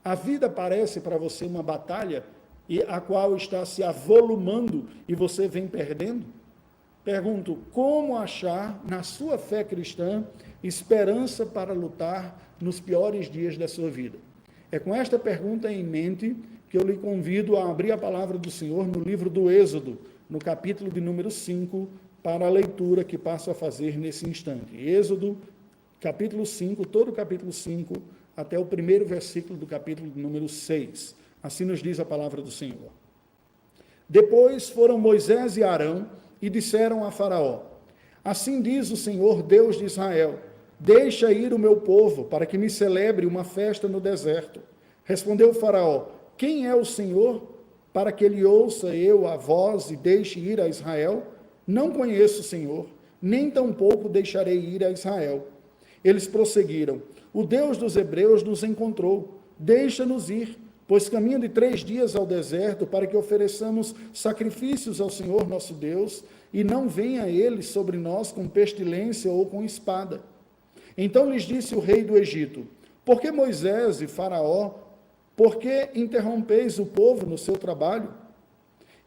A vida parece para você uma batalha e a qual está se avolumando e você vem perdendo? Pergunto, como achar na sua fé cristã esperança para lutar nos piores dias da sua vida? É com esta pergunta em mente que eu lhe convido a abrir a palavra do Senhor no livro do Êxodo, no capítulo de número 5, para a leitura que passo a fazer nesse instante. Êxodo, capítulo 5, todo o capítulo 5, até o primeiro versículo do capítulo de número 6. Assim nos diz a palavra do Senhor. Depois foram Moisés e Arão e disseram a Faraó: assim diz o Senhor, Deus de Israel, deixa ir o meu povo, para que me celebre uma festa no deserto. Respondeu o Faraó: quem é o Senhor, para que ele ouça eu a voz e deixe ir a Israel? Não conheço o Senhor, nem tampouco deixarei ir a Israel. Eles prosseguiram: o Deus dos hebreus nos encontrou, deixa-nos ir, pois caminho de 3 dias ao deserto, para que ofereçamos sacrifícios ao Senhor nosso Deus, e não venha ele sobre nós com pestilência ou com espada. Então lhes disse o rei do Egito: por que Moisés e Faraó, por que interrompeis o povo no seu trabalho?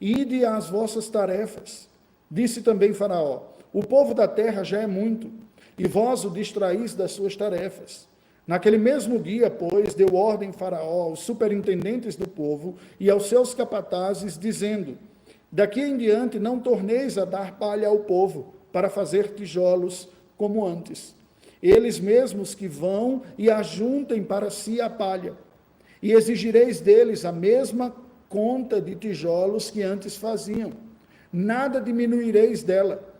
Ide às vossas tarefas. Disse também Faraó: o povo da terra já é muito, e vós o distraís das suas tarefas. Naquele mesmo dia, pois, deu ordem Faraó aos superintendentes do povo e aos seus capatazes, dizendo: daqui em diante não torneis a dar palha ao povo, para fazer tijolos como antes. Eles mesmos que vão e ajuntem para si a palha, e exigireis deles a mesma conta de tijolos que antes faziam. Nada diminuireis dela.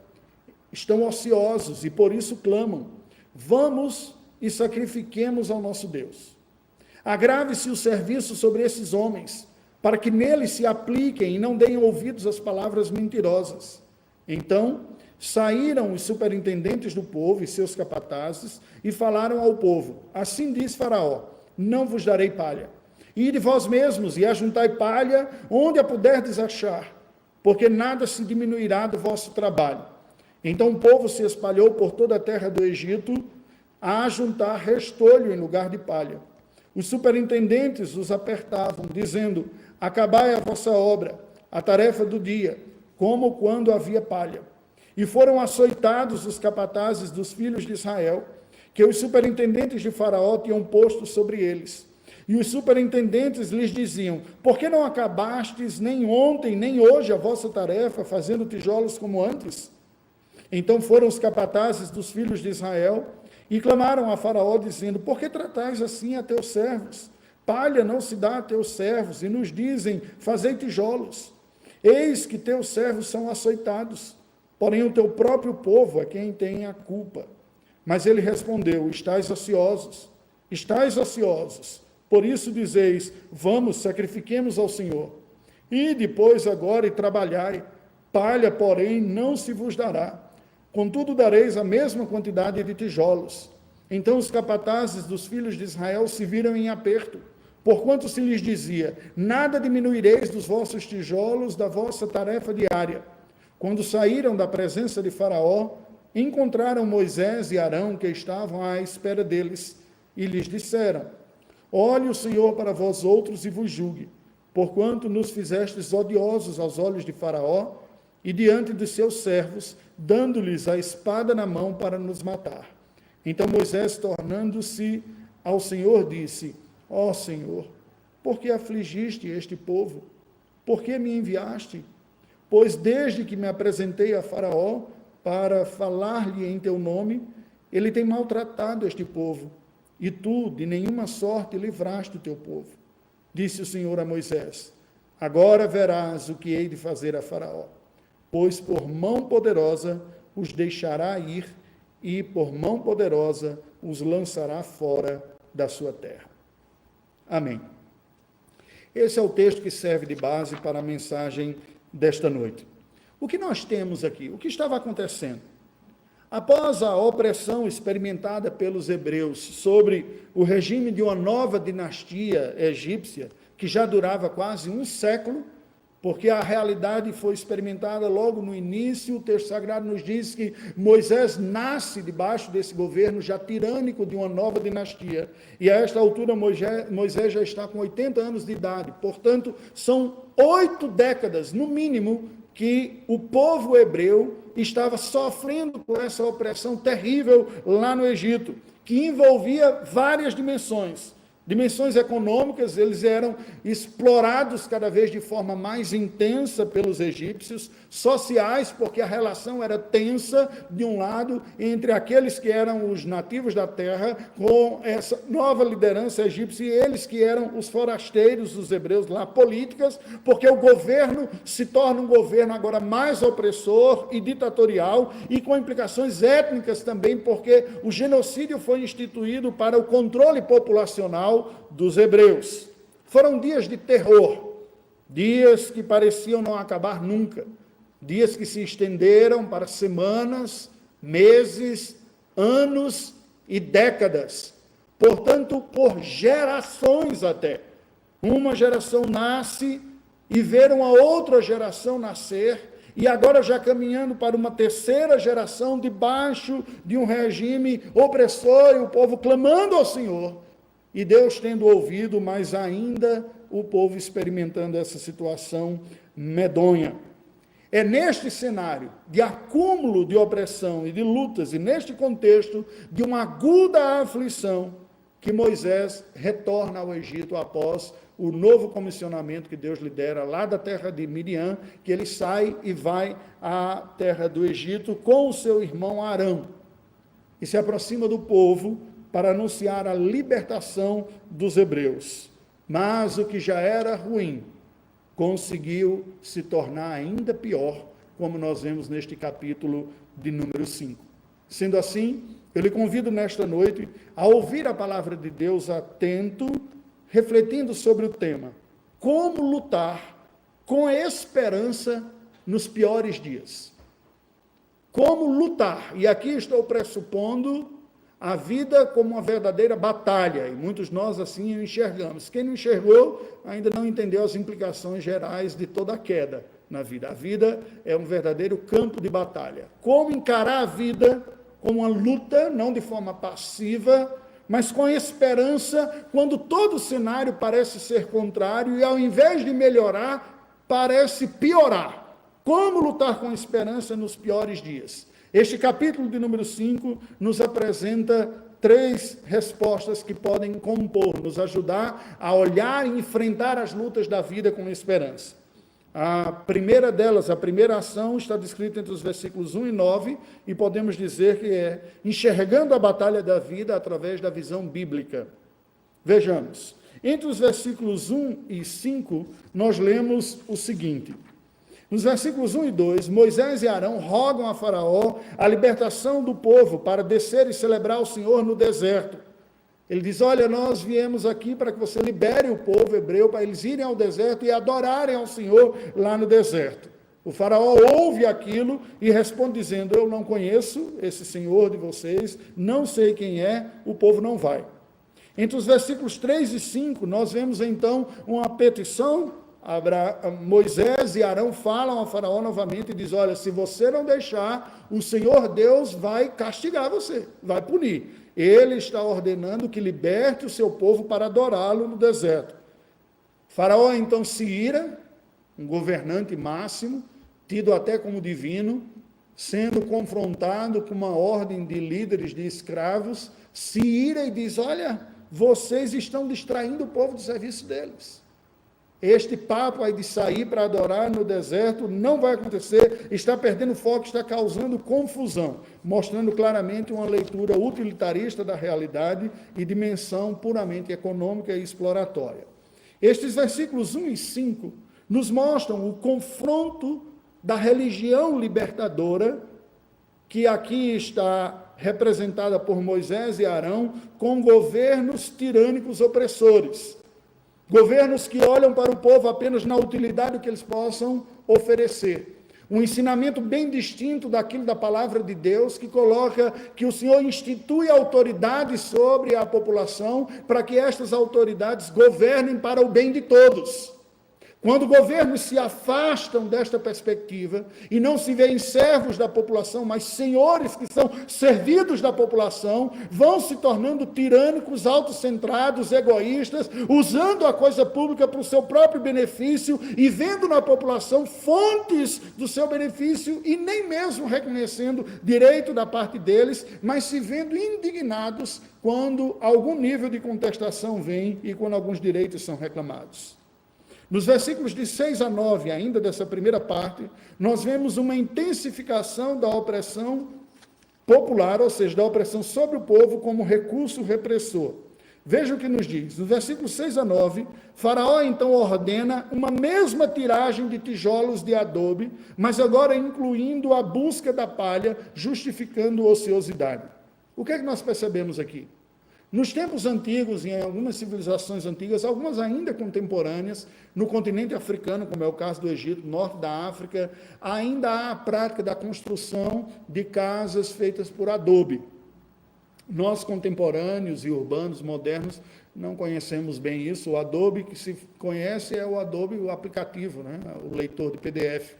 Estão ociosos e por isso clamam: vamos e sacrifiquemos ao nosso Deus. Agrave-se o serviço sobre esses homens, para que neles se apliquem e não deem ouvidos às palavras mentirosas. Então saíram os superintendentes do povo e seus capatazes e falaram ao povo: assim diz Faraó: não vos darei palha. Ide vós mesmos e ajuntai palha onde a puderdes achar, porque nada se diminuirá do vosso trabalho. Então o povo se espalhou por toda a terra do Egito a ajuntar restolho em lugar de palha. Os superintendentes os apertavam, dizendo: acabai a vossa obra, a tarefa do dia, como quando havia palha. E foram açoitados os capatazes dos filhos de Israel, que os superintendentes de Faraó tinham posto sobre eles. E os superintendentes lhes diziam: por que não acabastes nem ontem, nem hoje a vossa tarefa, fazendo tijolos como antes? Então foram os capatazes dos filhos de Israel e clamaram a Faraó, dizendo: por que tratais assim a teus servos? Palha não se dá a teus servos, e nos dizem: fazei tijolos. Eis que teus servos são açoitados, porém o teu próprio povo é quem tem a culpa. Mas ele respondeu: estais ociosos, por isso dizeis: vamos, sacrifiquemos ao Senhor. E depois agora e trabalhai, palha, porém, não se vos dará. Contudo, dareis a mesma quantidade de tijolos. Então os capatazes dos filhos de Israel se viram em aperto, porquanto se lhes dizia: nada diminuireis dos vossos tijolos da vossa tarefa diária. Quando saíram da presença de Faraó, encontraram Moisés e Arão, que estavam à espera deles, e lhes disseram: olhe o Senhor para vós outros e vos julgue, porquanto nos fizestes odiosos aos olhos de Faraó e diante dos seus servos, dando-lhes a espada na mão para nos matar. Então Moisés, tornando-se ao Senhor, disse: ó Senhor, por que afligiste este povo? Por que me enviaste? Pois desde que me apresentei a Faraó para falar-lhe em teu nome, ele tem maltratado este povo, e tu, de nenhuma sorte, livraste o teu povo. Disse o Senhor a Moisés: agora verás o que hei de fazer a Faraó, pois por mão poderosa os deixará ir, e por mão poderosa os lançará fora da sua terra. Amém. Esse é o texto que serve de base para a mensagem desta noite. O que nós temos aqui? O que estava acontecendo? Após a opressão experimentada pelos hebreus sobre o regime de uma nova dinastia egípcia, que já durava quase um século, porque a realidade foi experimentada logo no início. O texto sagrado nos diz que Moisés nasce debaixo desse governo já tirânico de uma nova dinastia, e a esta altura Moisés já está com 80 anos de idade. Portanto, são 8 décadas, no mínimo, que o povo hebreu estava sofrendo com essa opressão terrível lá no Egito, que envolvia várias dimensões. Dimensões econômicas, eles eram explorados cada vez de forma mais intensa pelos egípcios, sociais, porque a relação era tensa, de um lado, entre aqueles que eram os nativos da terra, com essa nova liderança egípcia, e eles que eram os forasteiros, os hebreus lá, políticas, porque o governo se torna um governo agora mais opressor e ditatorial, e com implicações étnicas também, porque o genocídio foi instituído para o controle populacional dos hebreus. Foram dias de terror, dias que pareciam não acabar nunca, dias que se estenderam para semanas, meses, anos e décadas, portanto, por gerações até. Uma geração nasce e vê uma outra geração nascer, e agora já caminhando para uma terceira geração debaixo de um regime opressor, e o povo clamando ao Senhor, e Deus tendo ouvido, mas ainda o povo experimentando essa situação medonha. É neste cenário de acúmulo de opressão e de lutas, e neste contexto de uma aguda aflição, que Moisés retorna ao Egito após o novo comissionamento que Deus lhe dera lá da terra de Midian, que ele sai e vai à terra do Egito com o seu irmão Arão, e se aproxima do povo para anunciar a libertação dos hebreus. Mas o que já era ruim conseguiu se tornar ainda pior, como nós vemos neste capítulo de número 5. Sendo assim, eu lhe convido nesta noite a ouvir a palavra de Deus atento, refletindo sobre o tema: como lutar com esperança nos piores dias. Como lutar, e aqui estou pressupondo a vida como uma verdadeira batalha, e muitos nós assim o enxergamos. Quem não enxergou ainda não entendeu as implicações gerais de toda a queda na vida. A vida é um verdadeiro campo de batalha. Como encarar a vida como uma luta, não de forma passiva, mas com esperança, quando todo o cenário parece ser contrário e, ao invés de melhorar, parece piorar. Como lutar com esperança nos piores dias? Este capítulo de número 5 nos apresenta 3 respostas que podem compor, nos ajudar a olhar e enfrentar as lutas da vida com esperança. A primeira delas, a primeira ação, está descrita entre os versículos 1 e 9, e podemos dizer que é enxergando a batalha da vida através da visão bíblica. Vejamos, entre os versículos 1 e 5, nós lemos o seguinte: nos versículos 1 e 2, Moisés e Arão rogam a Faraó a libertação do povo para descer e celebrar o Senhor no deserto. Ele diz: olha, nós viemos aqui para que você libere o povo hebreu, para eles irem ao deserto e adorarem ao Senhor lá no deserto. O Faraó ouve aquilo e responde dizendo: eu não conheço esse Senhor de vocês, não sei quem é, o povo não vai. Entre os versículos 3 e 5, nós vemos então uma petição. Moisés e Arão falam a Faraó novamente e diz: olha, se você não deixar, o Senhor Deus vai castigar você, vai punir. Ele está ordenando que liberte o seu povo para adorá-lo no deserto. Faraó então se ira, um governante máximo, tido até como divino, sendo confrontado com uma ordem de líderes de escravos, se ira e diz: olha, vocês estão distraindo o povo do serviço deles. Este papo aí de sair para adorar no deserto não vai acontecer, está perdendo foco, está causando confusão, mostrando claramente uma leitura utilitarista da realidade e dimensão puramente econômica e exploratória. Estes versículos 1 e 5 nos mostram o confronto da religião libertadora, que aqui está representada por Moisés e Arão, com governos tirânicos opressores. Governos que olham para o povo apenas na utilidade que eles possam oferecer. Um ensinamento bem distinto daquilo da palavra de Deus, que coloca que o Senhor institui autoridades sobre a população, para que estas autoridades governem para o bem de todos. Quando governos se afastam desta perspectiva e não se veem servos da população, mas senhores que são servidos da população, vão se tornando tirânicos, autocentrados, egoístas, usando a coisa pública para o seu próprio benefício e vendo na população fontes do seu benefício e nem mesmo reconhecendo direito da parte deles, mas se vendo indignados quando algum nível de contestação vem e quando alguns direitos são reclamados. Nos versículos de 6 a 9, ainda dessa primeira parte, nós vemos uma intensificação da opressão popular, ou seja, da opressão sobre o povo como recurso repressor. Veja o que nos diz. No versículo 6 a 9, Faraó então ordena uma mesma tiragem de tijolos de adobe, mas agora incluindo a busca da palha, justificando ociosidade. O que é que nós percebemos aqui? Nos tempos antigos, em algumas civilizações antigas, algumas ainda contemporâneas, no continente africano, como é o caso do Egito, norte da África, ainda há a prática da construção de casas feitas por adobe. Nós, contemporâneos e urbanos, modernos, não conhecemos bem isso. O Adobe que se conhece é o Adobe, o aplicativo, né? O leitor de PDF.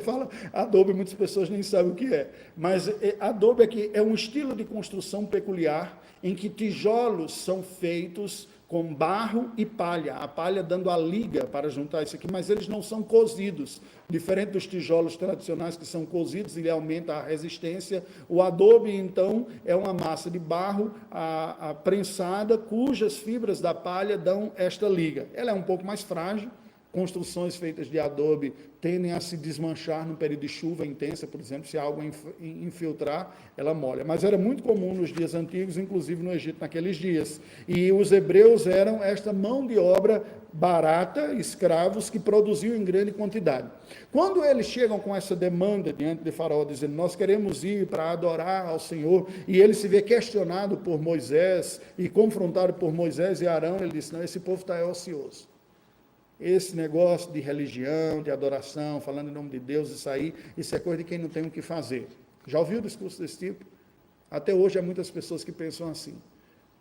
Fala Adobe, muitas pessoas nem sabem o que é. Mas Adobe aqui é um estilo de construção peculiar em que tijolos são feitos com barro e palha, a palha dando a liga para juntar isso aqui, mas eles não são cozidos, diferente dos tijolos tradicionais que são cozidos, ele aumenta a resistência. O adobe, então, é uma massa de barro prensada, cujas fibras da palha dão esta liga. Ela é um pouco mais frágil. Construções feitas de adobe tendem a se desmanchar no período de chuva intensa, por exemplo, se a água infiltrar, ela molha. Mas era muito comum nos dias antigos, inclusive no Egito naqueles dias. E os hebreus eram esta mão de obra barata, escravos, que produziam em grande quantidade. Quando eles chegam com essa demanda diante de Faraó, dizendo, nós queremos ir para adorar ao Senhor, e ele se vê questionado por Moisés e confrontado por Moisés e Arão, ele disse, não, esse povo está ocioso. Esse negócio de religião, de adoração, falando em nome de Deus, isso é coisa de quem não tem o que fazer. Já ouviu discurso desse tipo? Até hoje há muitas pessoas que pensam assim.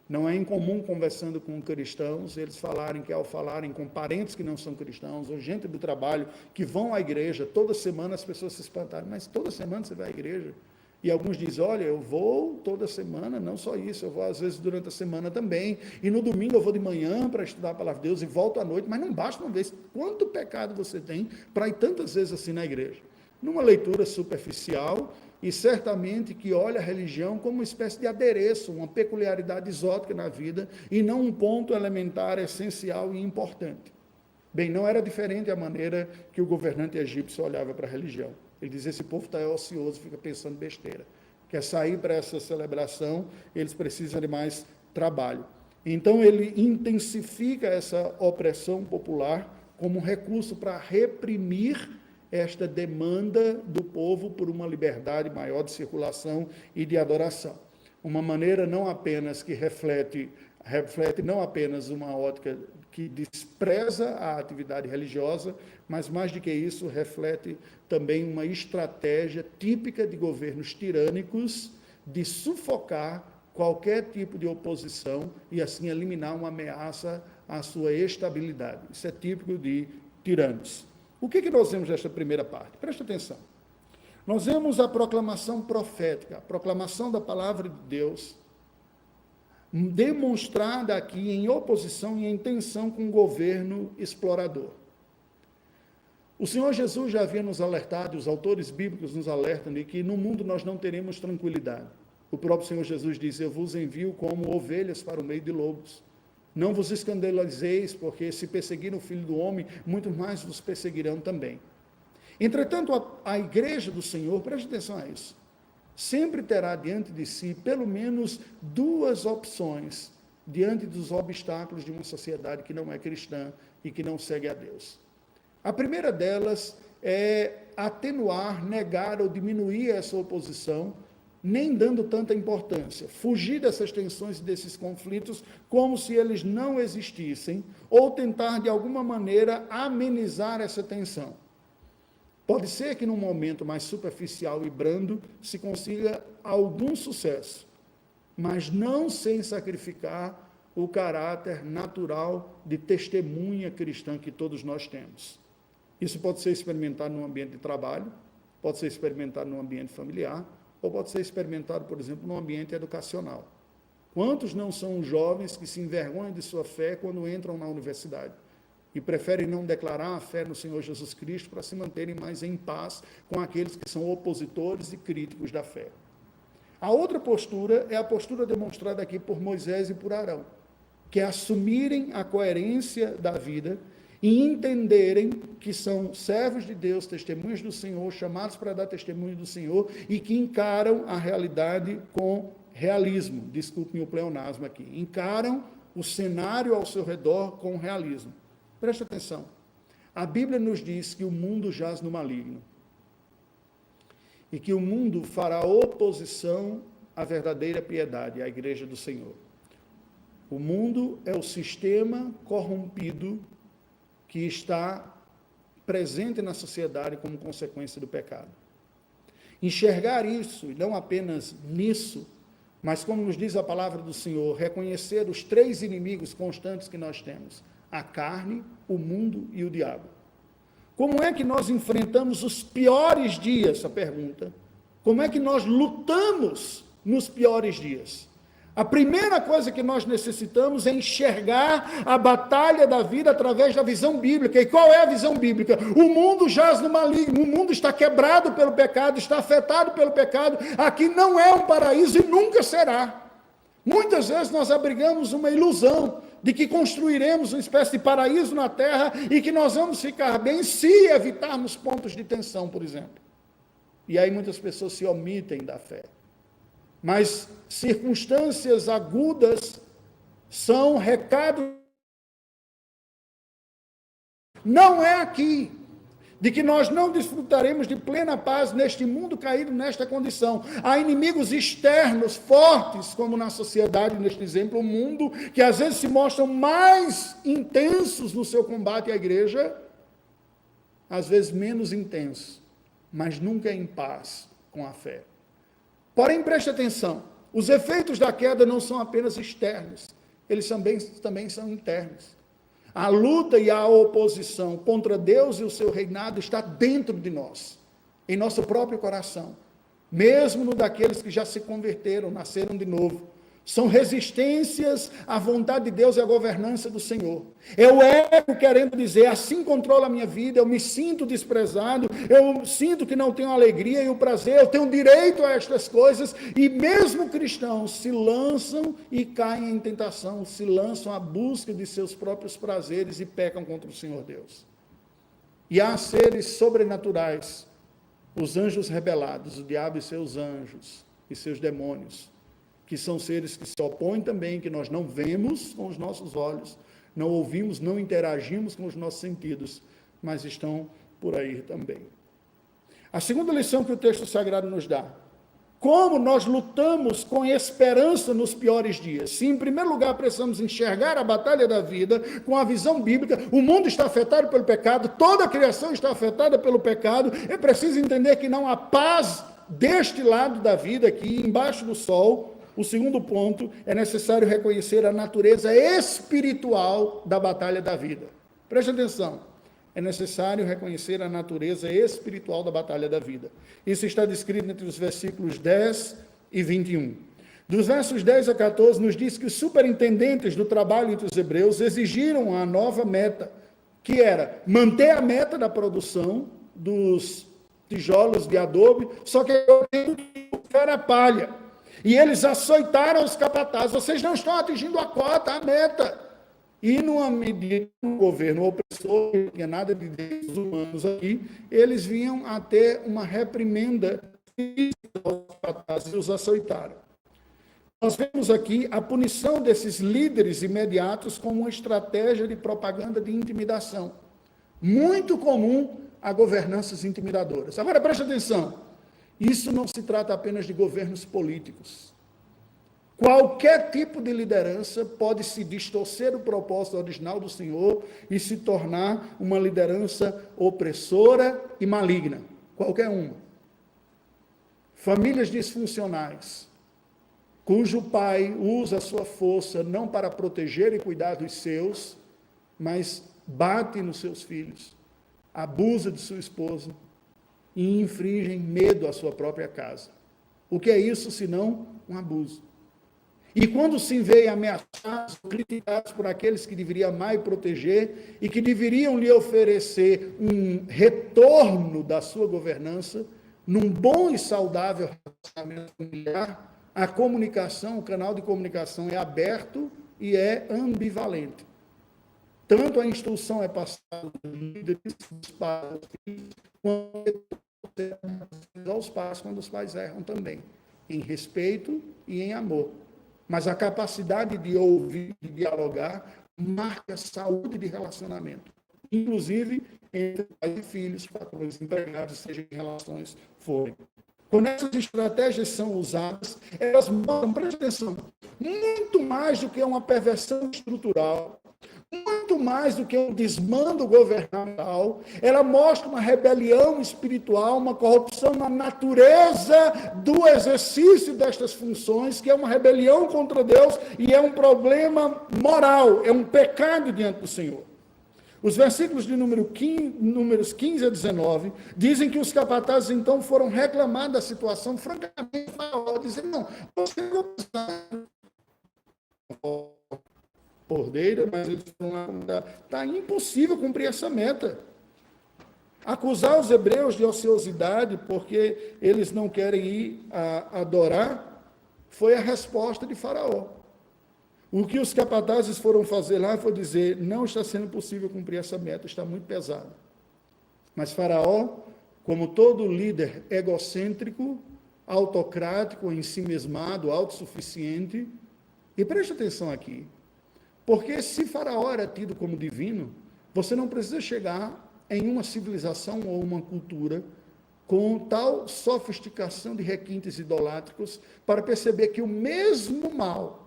Não é incomum, conversando com cristãos, eles falarem que ao falarem com parentes que não são cristãos, ou gente do trabalho, que vão à igreja, toda semana as pessoas se espantaram, mas toda semana você vai à igreja? E alguns dizem, olha, eu vou toda semana, não só isso, eu vou às vezes durante a semana também, e no domingo eu vou de manhã para estudar a palavra de Deus e volto à noite, mas não basta uma vez. Quanto pecado você tem para ir tantas vezes assim na igreja? Numa leitura superficial, e certamente que olha a religião como uma espécie de adereço, uma peculiaridade exótica na vida, e não um ponto elementar, essencial e importante. Bem, não era diferente a maneira que o governante egípcio olhava para a religião. Ele diz, esse povo está ocioso, fica pensando besteira. Quer sair para essa celebração, eles precisam de mais trabalho. Então, ele intensifica essa opressão popular como um recurso para reprimir esta demanda do povo por uma liberdade maior de circulação e de adoração. Uma maneira não apenas que reflete não apenas uma ótica que despreza a atividade religiosa, mas mais do que isso, reflete também uma estratégia típica de governos tirânicos de sufocar qualquer tipo de oposição e assim eliminar uma ameaça à sua estabilidade. Isso é típico de tiranos. O que nós vemos nesta primeira parte? Presta atenção. Nós vemos a proclamação profética, a proclamação da palavra de Deus, demonstrada aqui em oposição e em tensão com o governo explorador. O Senhor Jesus já havia nos alertado, os autores bíblicos nos alertam de que no mundo nós não teremos tranquilidade. O próprio Senhor Jesus diz, eu vos envio como ovelhas para o meio de lobos. Não vos escandalizeis, porque se perseguiram o Filho do Homem, muito mais vos perseguirão também. Entretanto, a igreja do Senhor, preste atenção a isso, sempre terá diante de si pelo menos duas opções diante dos obstáculos de uma sociedade que não é cristã e que não segue a Deus. A primeira delas é atenuar, negar ou diminuir essa oposição, nem dando tanta importância, fugir dessas tensões e desses conflitos como se eles não existissem, ou tentar de alguma maneira amenizar essa tensão. Pode ser que num momento mais superficial e brando se consiga algum sucesso, mas não sem sacrificar o caráter natural de testemunha cristã que todos nós temos. Isso pode ser experimentado no ambiente de trabalho, pode ser experimentado no ambiente familiar, ou pode ser experimentado, por exemplo, no ambiente educacional. Quantos não são os jovens que se envergonham de sua fé quando entram na universidade e preferem não declarar a fé no Senhor Jesus Cristo para se manterem mais em paz com aqueles que são opositores e críticos da fé? A outra postura é a postura demonstrada aqui por Moisés e por Arão, que é assumirem a coerência da vida e entenderem que são servos de Deus, testemunhas do Senhor, chamados para dar testemunho do Senhor e que encaram a realidade com realismo. Desculpem o pleonasmo aqui. Encaram o cenário ao seu redor com realismo. Preste atenção. A Bíblia nos diz que o mundo jaz no maligno e que o mundo fará oposição à verdadeira piedade, à igreja do Senhor. O mundo é o sistema corrompido que está presente na sociedade como consequência do pecado. Enxergar isso, e não apenas nisso, mas como nos diz a palavra do Senhor, reconhecer os três inimigos constantes que nós temos: a carne, o mundo e o diabo. Como é que nós enfrentamos os piores dias? Essa pergunta. Como é que nós lutamos nos piores dias? A primeira coisa que nós necessitamos é enxergar a batalha da vida através da visão bíblica. E qual é a visão bíblica? O mundo jaz no maligno, o mundo está quebrado pelo pecado, está afetado pelo pecado. Aqui não é um paraíso e nunca será. Muitas vezes nós abrigamos uma ilusão de que construiremos uma espécie de paraíso na terra e que nós vamos ficar bem se evitarmos pontos de tensão, por exemplo. E aí muitas pessoas se omitem da fé. Mas circunstâncias agudas são recado. Não é aqui, de que nós não desfrutaremos de plena paz neste mundo caído nesta condição. Há inimigos externos fortes, como na sociedade, neste exemplo, o mundo, que às vezes se mostram mais intensos no seu combate à igreja, às vezes menos intensos, mas nunca em paz com a fé. Porém, preste atenção, os efeitos da queda não são apenas externos, eles também são internos. A luta e a oposição contra Deus e o seu reinado está dentro de nós, em nosso próprio coração, mesmo no daqueles que já se converteram, nasceram de novo. São resistências à vontade de Deus e à governança do Senhor. É o ego querendo dizer: assim controla a minha vida, eu me sinto desprezado, eu sinto que não tenho alegria e o prazer, eu tenho direito a estas coisas. E mesmo cristãos se lançam e caem em tentação, se lançam à busca de seus próprios prazeres e pecam contra o Senhor Deus. E há seres sobrenaturais, os anjos rebelados, o diabo e seus anjos e seus demônios, que são seres que se opõem também, que nós não vemos com os nossos olhos, não ouvimos, não interagimos com os nossos sentidos, mas estão por aí também. A segunda lição que o texto sagrado nos dá: como nós lutamos com esperança nos piores dias. Se em primeiro lugar precisamos enxergar a batalha da vida com a visão bíblica, o mundo está afetado pelo pecado, toda a criação está afetada pelo pecado, é preciso entender que não há paz deste lado da vida, aqui embaixo do sol. O segundo ponto, é necessário reconhecer a natureza espiritual da batalha da vida. Preste atenção, é necessário reconhecer a natureza espiritual da batalha da vida. Isso está descrito entre os versículos 10 e 21. Dos versos 10 a 14, nos diz que os superintendentes do trabalho entre os hebreus exigiram a nova meta, que era manter a meta da produção dos tijolos de adobe, só que era a palha. E eles açoitaram os capatazes: vocês não estão atingindo a cota, a meta. E numa medida que o governo opressor, não tinha nada de direitos humanos aqui, eles vinham a ter uma reprimenda aos capatazes e os açoitaram. Nós vemos aqui a punição desses líderes imediatos como uma estratégia de propaganda de intimidação, muito comum a governanças intimidadoras. Agora, preste atenção. Isso não se trata apenas de governos políticos. Qualquer tipo de liderança pode se distorcer do propósito original do Senhor e se tornar uma liderança opressora e maligna. Qualquer uma. Famílias disfuncionais, cujo pai usa a sua força não para proteger e cuidar dos seus, mas bate nos seus filhos, abusa de sua esposa e inflige medo à sua própria casa. O que é isso senão um abuso? E quando se vê ameaçados, criticados por aqueles que deveriam amar e proteger e que deveriam lhe oferecer um retorno da sua governança, num bom e saudável relacionamento familiar, a comunicação, o canal de comunicação é aberto e é ambivalente. Tanto a instrução é passada dos líderes, dos pais, quanto aos pais, quando os pais erram também, em respeito e em amor. Mas a capacidade de ouvir, de dialogar, marca a saúde de relacionamento, inclusive entre pais e filhos, patrões, empregados, seja em relações forem. Quando essas estratégias são usadas, elas mostram, preste atenção, muito mais do que uma perversão estrutural, muito mais do que um desmando governamental, ela mostra uma rebelião espiritual, uma corrupção na natureza do exercício destas funções, que é uma rebelião contra Deus e é um problema moral, é um pecado diante do Senhor. Os versículos de números 15 a 19 dizem que os capatazes então foram reclamar da situação, francamente, dizendo, não, você não ordeira, mas eles está impossível cumprir essa meta. Acusar os hebreus de ociosidade porque eles não querem ir a adorar foi a resposta de Faraó. O que os capatazes foram fazer lá foi dizer, não está sendo possível cumprir essa meta, está muito pesado. Mas Faraó, como todo líder egocêntrico, autocrático, ensimesmado, autossuficiente, e preste atenção aqui, porque se Faraó era tido como divino, você não precisa chegar em uma civilização ou uma cultura com tal sofisticação de requintes idolátricos para perceber que o mesmo mal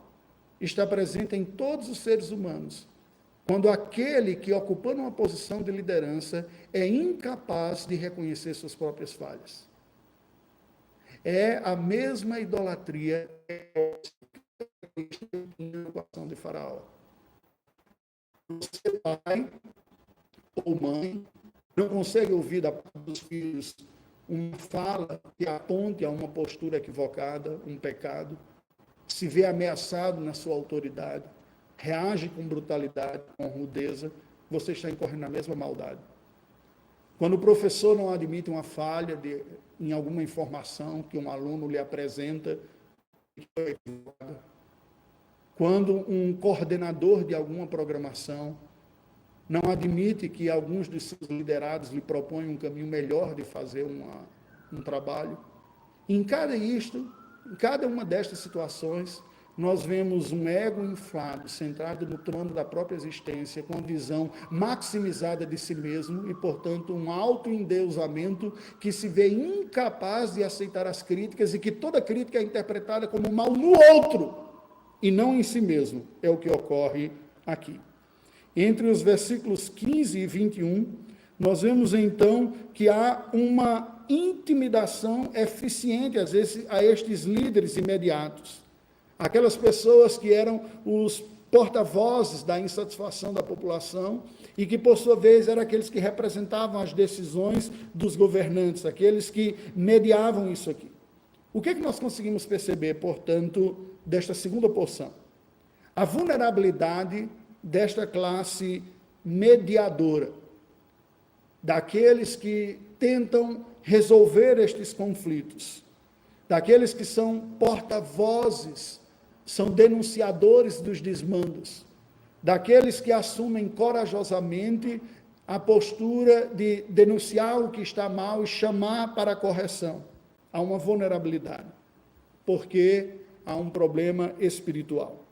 está presente em todos os seres humanos, quando aquele que ocupando uma posição de liderança é incapaz de reconhecer suas próprias falhas. É a mesma idolatria de Faraó. Você, pai ou mãe, não consegue ouvir da parte dos filhos uma fala que aponte a uma postura equivocada, um pecado, se vê ameaçado na sua autoridade, reage com brutalidade, com rudeza, você está incorrendo na mesma maldade. Quando o professor não admite uma falha em alguma informação que um aluno lhe apresenta, quando um coordenador de alguma programação não admite que alguns de seus liderados lhe propõem um caminho melhor de fazer um trabalho, em cada uma destas situações, nós vemos um ego inflado, centrado no trono da própria existência, com a visão maximizada de si mesmo e, portanto, um autoendeusamento que se vê incapaz de aceitar as críticas e que toda crítica é interpretada como mal no outro e não em si mesmo. É o que ocorre aqui. Entre os versículos 15 e 21, nós vemos então que há uma intimidação eficiente, às vezes, a estes líderes imediatos. Aquelas pessoas que eram os porta-vozes da insatisfação da população e que, por sua vez, eram aqueles que representavam as decisões dos governantes, aqueles que mediavam isso aqui. O que é que nós conseguimos perceber, portanto, desta segunda porção? A vulnerabilidade desta classe mediadora, daqueles que tentam resolver estes conflitos, daqueles que são porta-vozes, são denunciadores dos desmandos, daqueles que assumem corajosamente a postura de denunciar o que está mal e chamar para a correção. Há uma vulnerabilidade, porque há um problema espiritual.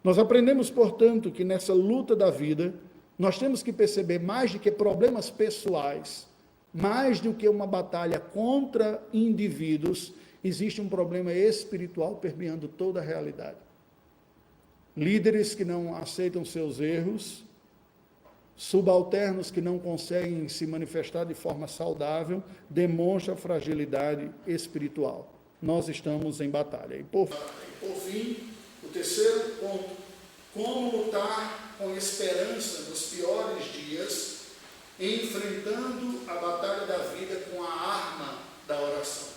Nós aprendemos, portanto, que nessa luta da vida, nós temos que perceber mais do que problemas pessoais, mais do que uma batalha contra indivíduos, existe um problema espiritual permeando toda a realidade. Líderes que não aceitam seus erros, subalternos que não conseguem se manifestar de forma saudável, demonstram fragilidade espiritual. nós estamos em batalha. E por fim, o terceiro ponto, como lutar com esperança nos piores dias, enfrentando a batalha da vida com a arma da oração.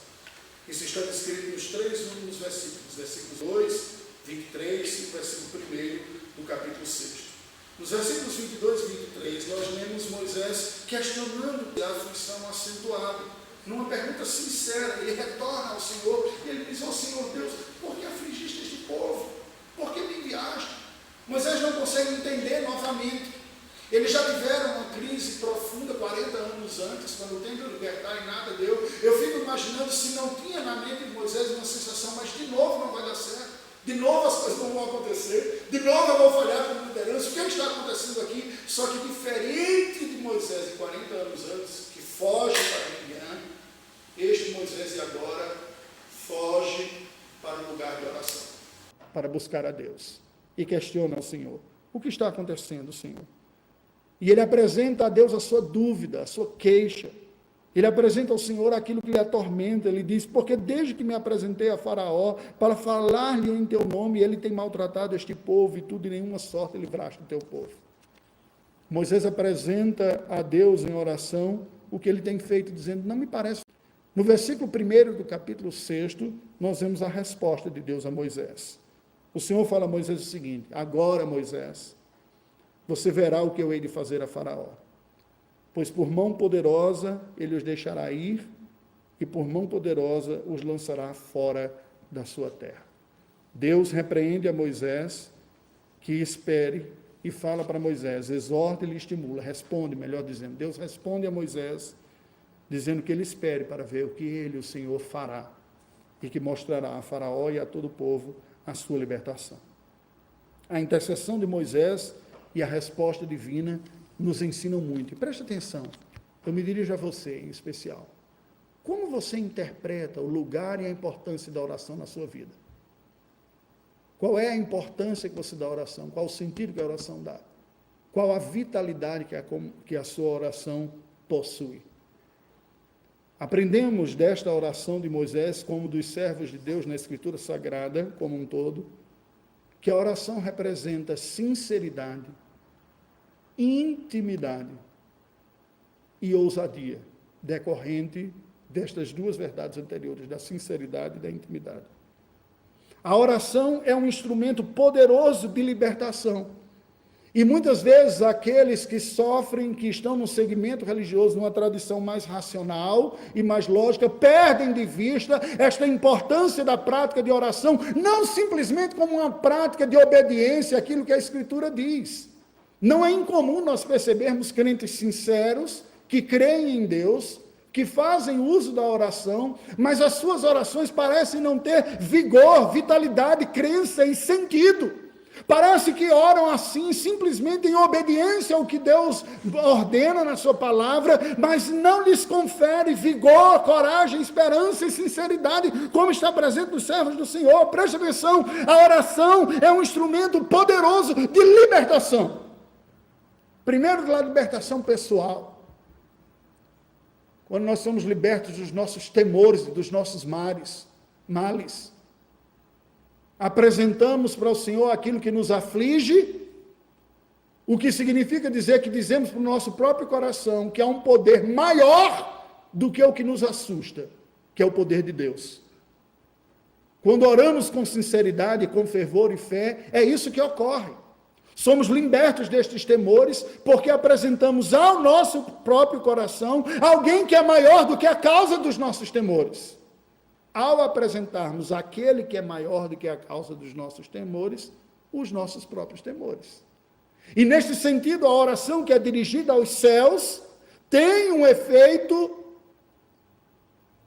Isso está descrito nos 3 últimos versículos, versículos 2, 23 e versículo 1 do capítulo 6. Nos versículos 22 e 23, nós lemos Moisés questionando a aflição acentuada. Numa pergunta sincera, ele retorna ao Senhor e ele diz: ó Senhor Deus, por que afligiste este povo? Por que me enviaste? Moisés não consegue entender novamente. Eles já tiveram uma crise profunda 40 anos antes, quando tentam libertar e nada deu. Eu fico imaginando se não tinha na mente de Moisés uma sensação, mas de novo não vai dar certo. De novo as coisas não vão acontecer, de novo eu vou falhar como liderança. O que está acontecendo aqui? Só que diferente de Moisés de 40 anos antes, que foge para Midian, este Moisés de agora foge para o lugar de oração, para buscar a Deus, e questiona ao Senhor: o que está acontecendo, Senhor? E ele apresenta a Deus a sua dúvida, a sua queixa. Ele apresenta ao Senhor aquilo que lhe atormenta. Ele diz: porque desde que me apresentei a Faraó para falar-lhe em teu nome, ele tem maltratado este povo, e tu de nenhuma sorte livraste o teu povo. Moisés apresenta a Deus em oração o que ele tem feito, dizendo: não me parece. No versículo 1 do capítulo 6, nós vemos a resposta de Deus a Moisés. O Senhor fala a Moisés o seguinte: agora, Moisés, você verá o que eu hei de fazer a Faraó. Pois por mão poderosa ele os deixará ir, e por mão poderosa os lançará fora da sua terra. Deus repreende a Moisés que espere e fala para Moisés, exorta e lhe estimula, responde, melhor dizendo. Deus responde a Moisés, dizendo que ele espere para ver o que ele, o Senhor, fará, e que mostrará a Faraó e a todo o povo a sua libertação. A intercessão de Moisés e a resposta divina nos ensinam muito. E preste atenção, eu me dirijo a você em especial. Como você interpreta o lugar e a importância da oração na sua vida? Qual é a importância que você dá à oração? Qual o sentido que a oração dá? Qual a vitalidade que a sua oração possui? Aprendemos desta oração de Moisés, como dos servos de Deus na Escritura Sagrada, como um todo, que a oração representa sinceridade, intimidade e ousadia, decorrente destas duas verdades anteriores, da sinceridade e da intimidade. A oração é um instrumento poderoso de libertação. E muitas vezes aqueles que sofrem, que estão no segmento religioso, numa tradição mais racional e mais lógica, perdem de vista esta importância da prática de oração, não simplesmente como uma prática de obediência àquilo que a Escritura diz. Não é incomum nós percebermos crentes sinceros, que creem em Deus, que fazem uso da oração, mas as suas orações parecem não ter vigor, vitalidade, crença e sentido. Parece que oram assim, simplesmente em obediência ao que Deus ordena na sua palavra, mas não lhes confere vigor, coragem, esperança e sinceridade, como está presente nos servos do Senhor. Preste atenção, a oração é um instrumento poderoso de libertação. Primeiro, da libertação pessoal. Quando nós somos libertos dos nossos temores, dos nossos males, apresentamos para o Senhor aquilo que nos aflige, o que significa dizer que dizemos para o nosso próprio coração que há um poder maior do que o que nos assusta, que é o poder de Deus. Quando oramos com sinceridade, com fervor e fé, é isso que ocorre. Somos libertos destes temores, porque apresentamos ao nosso próprio coração alguém que é maior do que a causa dos nossos temores. Ao apresentarmos aquele que é maior do que a causa dos nossos temores, os nossos próprios temores. E neste sentido, a oração que é dirigida aos céus tem um efeito,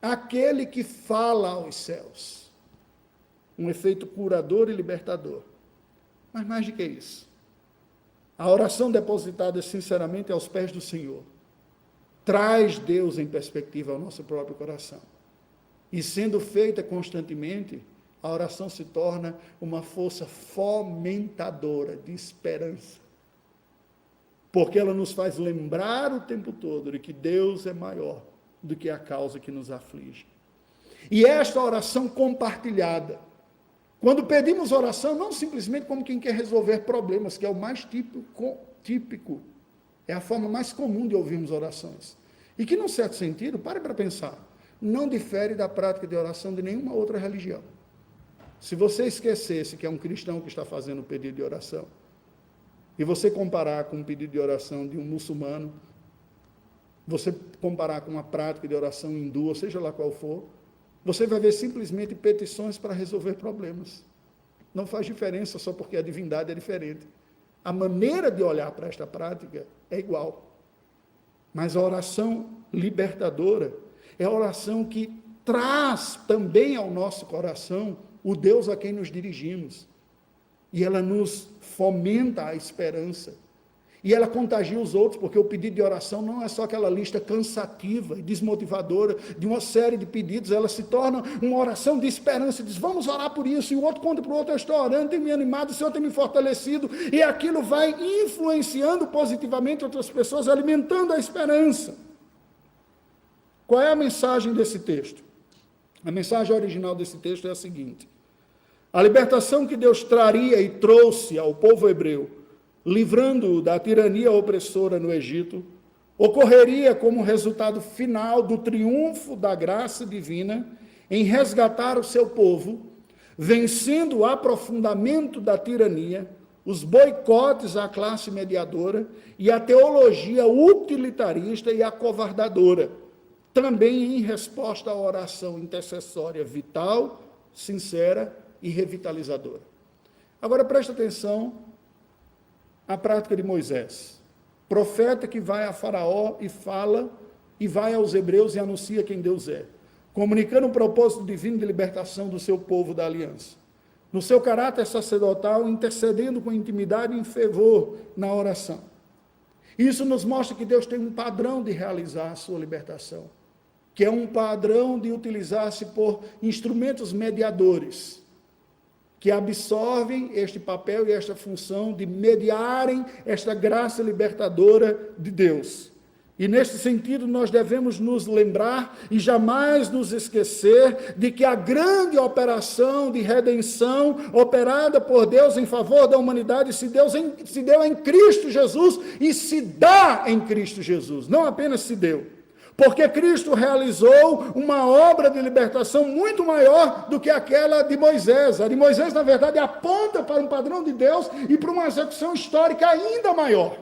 aquele que fala aos céus. Um efeito curador e libertador. Mas mais do que isso, a oração depositada sinceramente aos pés do Senhor traz Deus em perspectiva ao nosso próprio coração. E sendo feita constantemente, a oração se torna uma força fomentadora de esperança. Porque ela nos faz lembrar o tempo todo de que Deus é maior do que a causa que nos aflige. E esta oração compartilhada. Quando pedimos oração, não simplesmente como quem quer resolver problemas, que é o mais típico, é a forma mais comum de ouvirmos orações. E que, num certo sentido, pare para pensar, não difere da prática de oração de nenhuma outra religião. Se você esquecesse que é um cristão que está fazendo o pedido de oração, e você comparar com um pedido de oração de um muçulmano, você comparar com uma prática de oração hindu, ou seja lá qual for, você vai ver simplesmente petições para resolver problemas. Não faz diferença só porque a divindade é diferente. A maneira de olhar para esta prática é igual. Mas a oração libertadora é a oração que traz também ao nosso coração o Deus a quem nos dirigimos. E ela nos fomenta a esperança. E ela contagia os outros, porque o pedido de oração não é só aquela lista cansativa e desmotivadora de uma série de pedidos, ela se torna uma oração de esperança, diz, vamos orar por isso, e o outro conta para o outro, eu estou orando, tem me animado, o Senhor tem me fortalecido, e aquilo vai influenciando positivamente outras pessoas, alimentando a esperança. Qual é a mensagem desse texto? A mensagem original desse texto é a seguinte: a libertação que Deus traria e trouxe ao povo hebreu, livrando-o da tirania opressora no Egito, ocorreria como resultado final do triunfo da graça divina em resgatar o seu povo, vencendo o aprofundamento da tirania, os boicotes à classe mediadora e a teologia utilitarista e acovardadora, também em resposta à oração intercessória vital, sincera e revitalizadora. Agora preste atenção à prática de Moisés, profeta que vai a Faraó e fala, e vai aos hebreus e anuncia quem Deus é, comunicando o propósito divino de libertação do seu povo da aliança. No seu caráter sacerdotal, intercedendo com intimidade e em fervor na oração. Isso nos mostra que Deus tem um padrão de realizar a sua libertação, que é um padrão de utilizar-se por instrumentos mediadores, que absorvem este papel e esta função de mediarem esta graça libertadora de Deus. E neste sentido nós devemos nos lembrar e jamais nos esquecer de que a grande operação de redenção operada por Deus em favor da humanidade se deu em Cristo Jesus e se dá em Cristo Jesus, não apenas se deu. Porque Cristo realizou uma obra de libertação muito maior do que aquela de Moisés. A de Moisés, na verdade, aponta para um padrão de Deus e para uma execução histórica ainda maior.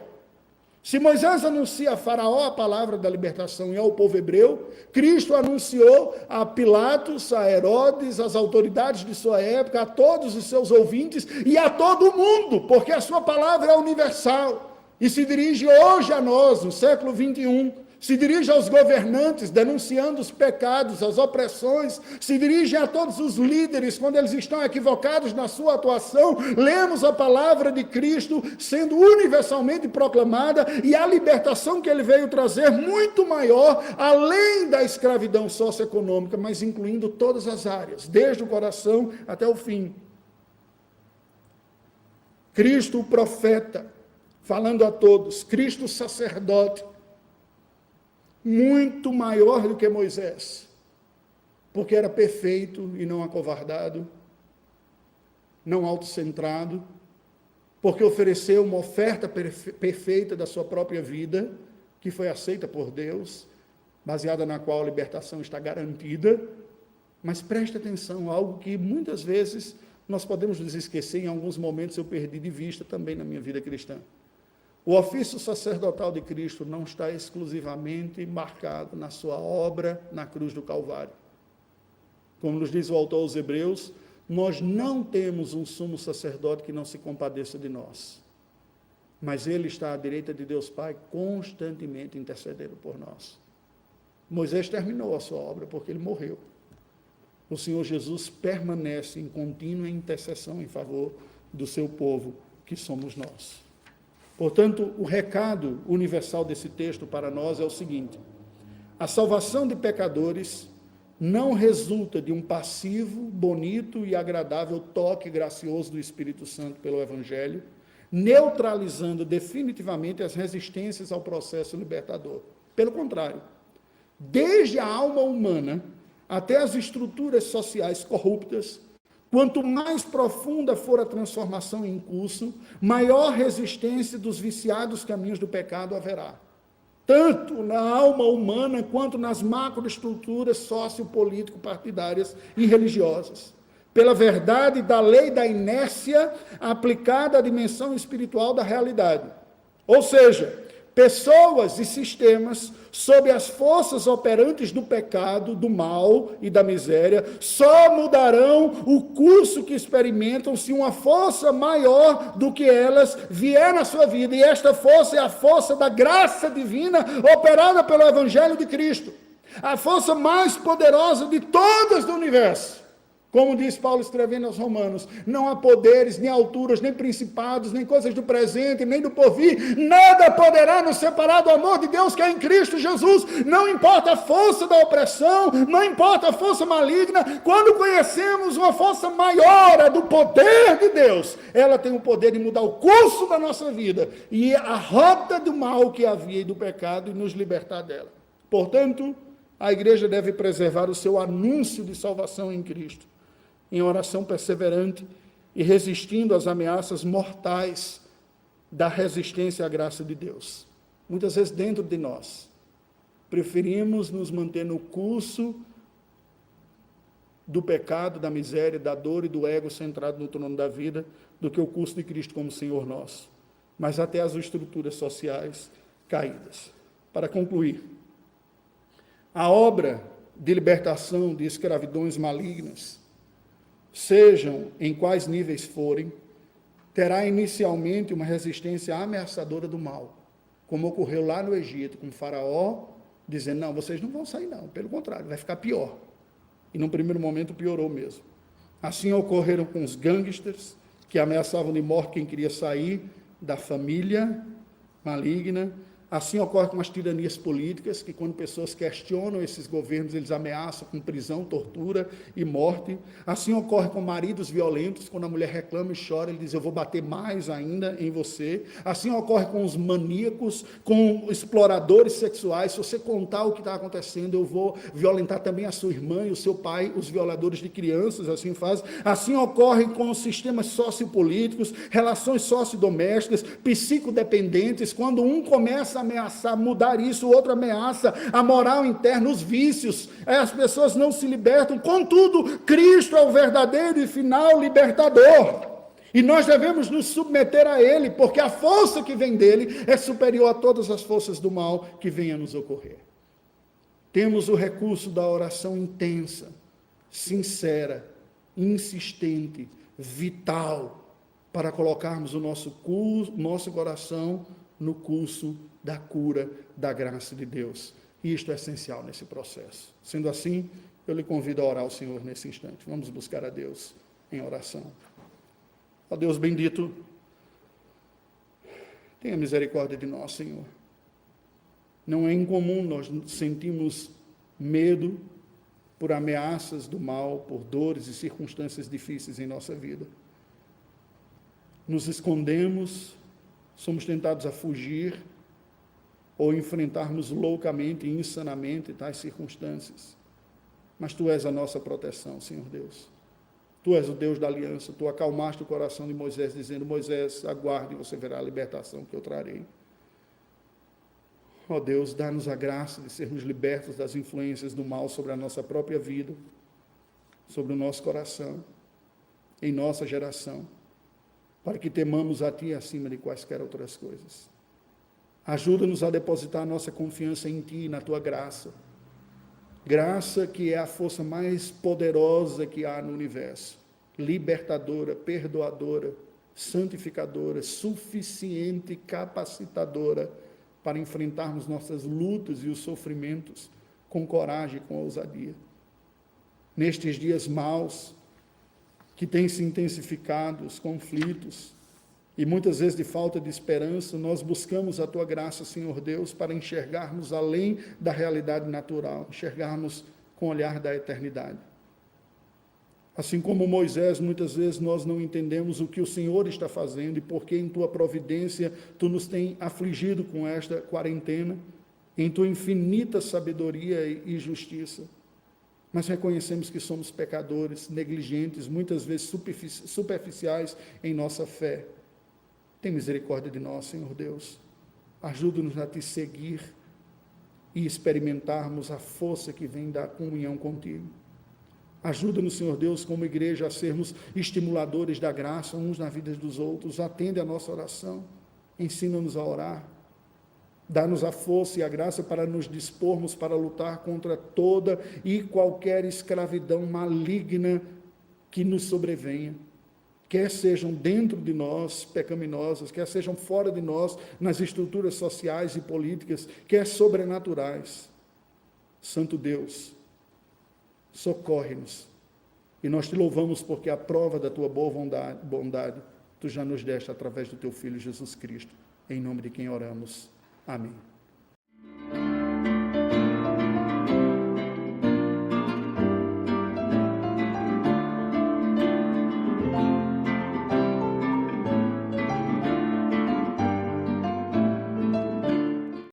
Se Moisés anuncia a Faraó a palavra da libertação e ao povo hebreu, Cristo anunciou a Pilatos, a Herodes, às autoridades de sua época, a todos os seus ouvintes e a todo mundo, porque a sua palavra é universal e se dirige hoje a nós, no século 21. Se dirige aos governantes, denunciando os pecados, as opressões, se dirige a todos os líderes, quando eles estão equivocados na sua atuação, lemos a palavra de Cristo sendo universalmente proclamada, e a libertação que ele veio trazer, muito maior, além da escravidão socioeconômica, mas incluindo todas as áreas, desde o coração até o fim. Cristo o profeta, falando a todos, Cristo o sacerdote, muito maior do que Moisés, porque era perfeito e não acovardado, não autocentrado, porque ofereceu uma oferta perfeita da sua própria vida, que foi aceita por Deus, baseada na qual a libertação está garantida. Mas preste atenção, algo que muitas vezes nós podemos nos esquecer, em alguns momentos eu perdi de vista também na minha vida cristã. O ofício sacerdotal de Cristo não está exclusivamente marcado na sua obra na cruz do Calvário. Como nos diz o autor aos Hebreus, nós não temos um sumo sacerdote que não se compadeça de nós. Mas ele está à direita de Deus Pai, constantemente intercedendo por nós. Moisés terminou a sua obra porque ele morreu. O Senhor Jesus permanece em contínua intercessão em favor do seu povo, que somos nós. Portanto, o recado universal desse texto para nós é o seguinte: a salvação de pecadores não resulta de um passivo, bonito e agradável toque gracioso do Espírito Santo pelo Evangelho, neutralizando definitivamente as resistências ao processo libertador. Pelo contrário, desde a alma humana, até as estruturas sociais corruptas, quanto mais profunda for a transformação em curso, maior resistência dos viciados caminhos do pecado haverá. Tanto na alma humana, quanto nas macroestruturas sociopolítico-partidárias e religiosas. Pela verdade da lei da inércia aplicada à dimensão espiritual da realidade. Ou seja, pessoas e sistemas, sob as forças operantes do pecado, do mal e da miséria, só mudarão o curso que experimentam se uma força maior do que elas vier na sua vida. E esta força é a força da graça divina operada pelo Evangelho de Cristo. A força mais poderosa de todas do universo. Como diz Paulo escrevendo aos Romanos, não há poderes, nem alturas, nem principados, nem coisas do presente, nem do porvir, nada poderá nos separar do amor de Deus que é em Cristo Jesus. Não importa a força da opressão, não importa a força maligna, quando conhecemos uma força maior, a do poder de Deus, ela tem o poder de mudar o curso da nossa vida, e a rota do mal que havia e do pecado, e nos libertar dela. Portanto, a igreja deve preservar o seu anúncio de salvação em Cristo, em oração perseverante e resistindo às ameaças mortais da resistência à graça de Deus. Muitas vezes dentro de nós, preferimos nos manter no curso do pecado, da miséria, da dor e do ego centrado no trono da vida, do que o curso de Cristo como Senhor nosso. Mas até as estruturas sociais caídas. Para concluir, a obra de libertação de escravidões malignas, sejam em quais níveis forem, terá inicialmente uma resistência ameaçadora do mal, como ocorreu lá no Egito, com o faraó, dizendo, não, vocês não vão sair não, pelo contrário, vai ficar pior. E num primeiro momento piorou mesmo. Assim ocorreram com os gangsters, que ameaçavam de morte quem queria sair da família maligna. Assim ocorre com as tiranias políticas, que quando pessoas questionam esses governos, eles ameaçam com prisão, tortura e morte. Assim ocorre com maridos violentos, quando a mulher reclama e chora, ele diz, eu vou bater mais ainda em você. Assim ocorre com os maníacos, com exploradores sexuais, se você contar o que está acontecendo, eu vou violentar também a sua irmã e o seu pai, os violadores de crianças, assim faz. Assim ocorre com os sistemas sociopolíticos, relações sociodomésticas, psicodependentes, quando um começa a ameaçar mudar isso, o outro ameaça a moral interna, os vícios, as pessoas não se libertam. Contudo, Cristo é o verdadeiro e final libertador, e nós devemos nos submeter a Ele, porque a força que vem dele é superior a todas as forças do mal que venham a nos ocorrer. Temos o recurso da oração intensa, sincera, insistente, vital, para colocarmos o nosso coração no curso da cura, da graça de Deus. E isto é essencial nesse processo. Sendo assim, eu lhe convido a orar ao Senhor nesse instante. Vamos buscar a Deus em oração. Ó Deus bendito, tenha misericórdia de nós, Senhor. Não é incomum nós sentimos medo por ameaças do mal, por dores e circunstâncias difíceis em nossa vida. Nos escondemos, somos tentados a fugir ou enfrentarmos loucamente e insanamente tais circunstâncias. Mas Tu és a nossa proteção, Senhor Deus. Tu és o Deus da aliança. Tu acalmaste o coração de Moisés, dizendo, Moisés, aguarde e você verá a libertação que eu trarei. Ó Deus, dá-nos a graça de sermos libertos das influências do mal sobre a nossa própria vida, sobre o nosso coração, em nossa geração, para que temamos a Ti acima de quaisquer outras coisas. Ajuda-nos a depositar a nossa confiança em Ti e na Tua graça. Graça que é a força mais poderosa que há no universo. Libertadora, perdoadora, santificadora, suficiente, capacitadora para enfrentarmos nossas lutas e os sofrimentos com coragem e com ousadia. Nestes dias maus, que têm se intensificado, os conflitos, e muitas vezes de falta de esperança, nós buscamos a Tua graça, Senhor Deus, para enxergarmos além da realidade natural, enxergarmos com o olhar da eternidade. Assim como Moisés, muitas vezes nós não entendemos o que o Senhor está fazendo e porque em Tua providência Tu nos tem afligido com esta quarentena, em Tua infinita sabedoria e justiça. mas reconhecemos que somos pecadores, negligentes, muitas vezes superficiais em nossa fé. Tem misericórdia de nós, Senhor Deus. Ajuda-nos a te seguir e experimentarmos a força que vem da comunhão contigo. Ajuda-nos, Senhor Deus, como igreja, a sermos estimuladores da graça uns na vida dos outros. Atende a nossa oração. Ensina-nos a orar. Dá-nos a força e a graça para nos dispormos para lutar contra toda e qualquer escravidão maligna que nos sobrevenha. Quer sejam dentro de nós pecaminosas, quer sejam fora de nós, nas estruturas sociais e políticas, quer sobrenaturais. Santo Deus, socorre-nos. E nós te louvamos porque a prova da tua boa bondade tu já nos deste através do teu Filho Jesus Cristo. Em nome de quem oramos. Amém.